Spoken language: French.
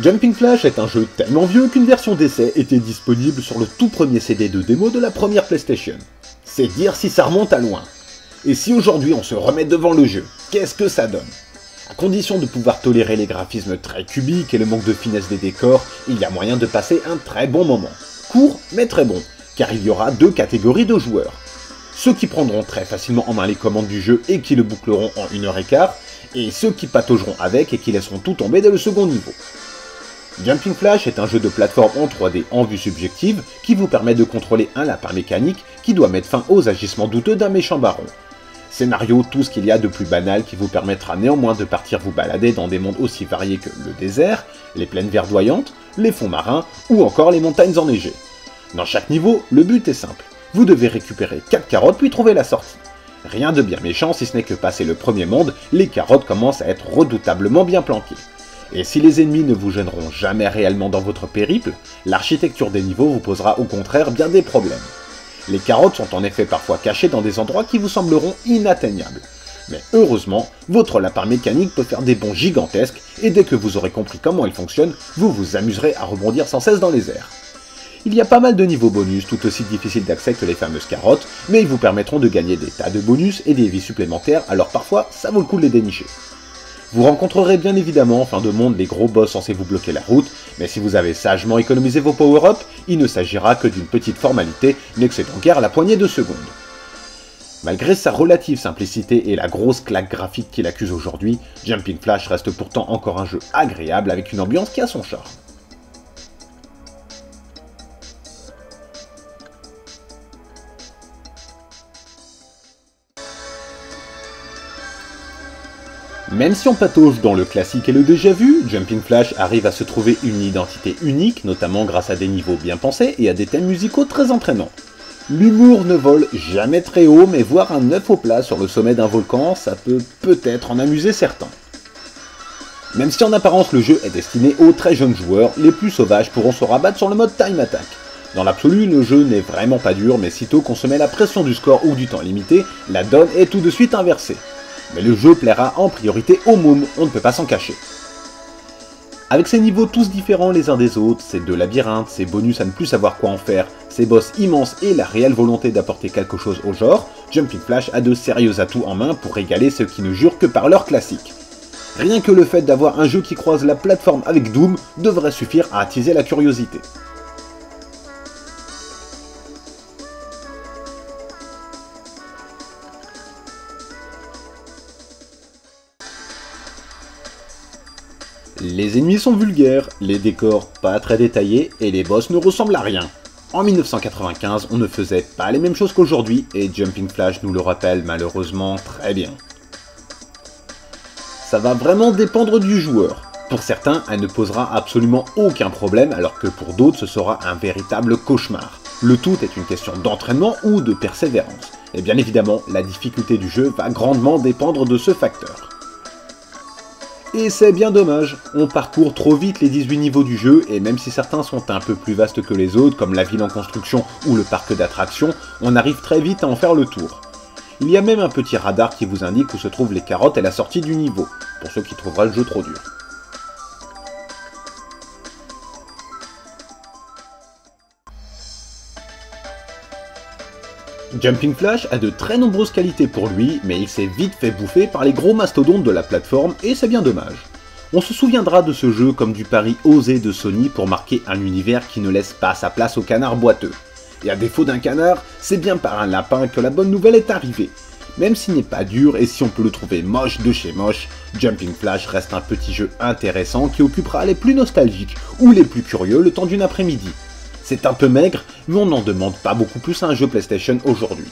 Jumping Flash est un jeu tellement vieux qu'une version d'essai était disponible sur le tout premier CD de démo de la première PlayStation. C'est dire si ça remonte à loin. Et si aujourd'hui on se remet devant le jeu, qu'est-ce que ça donne? À condition de pouvoir tolérer les graphismes très cubiques et le manque de finesse des décors, il y a moyen de passer un très bon moment. Court, mais très bon, car il y aura deux catégories de joueurs. Ceux qui prendront très facilement en main les commandes du jeu et qui le boucleront en 1h15, et ceux qui pataugeront avec et qui laisseront tout tomber dès le second niveau. Jumping Flash est un jeu de plateforme en 3D en vue subjective qui vous permet de contrôler un lapin mécanique qui doit mettre fin aux agissements douteux d'un méchant baron. Scénario, tout ce qu'il y a de plus banal qui vous permettra néanmoins de partir vous balader dans des mondes aussi variés que le désert, les plaines verdoyantes, les fonds marins ou encore les montagnes enneigées. Dans chaque niveau, le but est simple, vous devez récupérer 4 carottes puis trouver la sortie. Rien de bien méchant si ce n'est que passé le premier monde, les carottes commencent à être redoutablement bien planquées. Et si les ennemis ne vous gêneront jamais réellement dans votre périple, l'architecture des niveaux vous posera au contraire bien des problèmes. Les carottes sont en effet parfois cachées dans des endroits qui vous sembleront inatteignables. Mais heureusement, votre lapin mécanique peut faire des bonds gigantesques, et dès que vous aurez compris comment il fonctionne, vous vous amuserez à rebondir sans cesse dans les airs. Il y a pas mal de niveaux bonus tout aussi difficiles d'accès que les fameuses carottes, mais ils vous permettront de gagner des tas de bonus et des vies supplémentaires, alors parfois ça vaut le coup de les dénicher. Vous rencontrerez bien évidemment en fin de monde les gros boss censés vous bloquer la route, mais si vous avez sagement économisé vos power-ups, il ne s'agira que d'une petite formalité, n'excédant guère la poignée de secondes. Malgré sa relative simplicité et la grosse claque graphique qu'il accuse aujourd'hui, Jumping Flash reste pourtant encore un jeu agréable avec une ambiance qui a son charme. Même si on patauge dans le classique et le déjà vu, Jumping Flash arrive à se trouver une identité unique, notamment grâce à des niveaux bien pensés et à des thèmes musicaux très entraînants. L'humour ne vole jamais très haut, mais voir un œuf au plat sur le sommet d'un volcan, ça peut peut-être en amuser certains. Même si en apparence le jeu est destiné aux très jeunes joueurs, les plus sauvages pourront se rabattre sur le mode Time Attack. Dans l'absolu, le jeu n'est vraiment pas dur, mais sitôt qu'on se met la pression du score ou du temps limité, la donne est tout de suite inversée. Mais le jeu plaira en priorité aux mômes, on ne peut pas s'en cacher. Avec ses niveaux tous différents les uns des autres, ses deux labyrinthes, ses bonus à ne plus savoir quoi en faire, ses boss immenses et la réelle volonté d'apporter quelque chose au genre, Jumping Flash a de sérieux atouts en main pour régaler ceux qui ne jurent que par leur classique. Rien que le fait d'avoir un jeu qui croise la plateforme avec Doom devrait suffire à attiser la curiosité. Les ennemis sont vulgaires, les décors pas très détaillés et les boss ne ressemblent à rien. En 1995, on ne faisait pas les mêmes choses qu'aujourd'hui et Jumping Flash nous le rappelle malheureusement très bien. Ça va vraiment dépendre du joueur. Pour certains, elle ne posera absolument aucun problème alors que pour d'autres ce sera un véritable cauchemar. Le tout est une question d'entraînement ou de persévérance. Et bien évidemment, la difficulté du jeu va grandement dépendre de ce facteur. Et c'est bien dommage, on parcourt trop vite les 18 niveaux du jeu, et même si certains sont un peu plus vastes que les autres, comme la ville en construction ou le parc d'attractions, on arrive très vite à en faire le tour. Il y a même un petit radar qui vous indique où se trouvent les carottes et la sortie du niveau, pour ceux qui trouveraient le jeu trop dur. Jumping Flash a de très nombreuses qualités pour lui, mais il s'est vite fait bouffer par les gros mastodontes de la plateforme et c'est bien dommage. On se souviendra de ce jeu comme du pari osé de Sony pour marquer un univers qui ne laisse pas sa place au canard boiteux. Et à défaut d'un canard, c'est bien par un lapin que la bonne nouvelle est arrivée. Même s'il n'est pas dur et si on peut le trouver moche de chez moche, Jumping Flash reste un petit jeu intéressant qui occupera les plus nostalgiques ou les plus curieux le temps d'une après-midi. C'est un peu maigre, mais on n'en demande pas beaucoup plus à un jeu PlayStation aujourd'hui.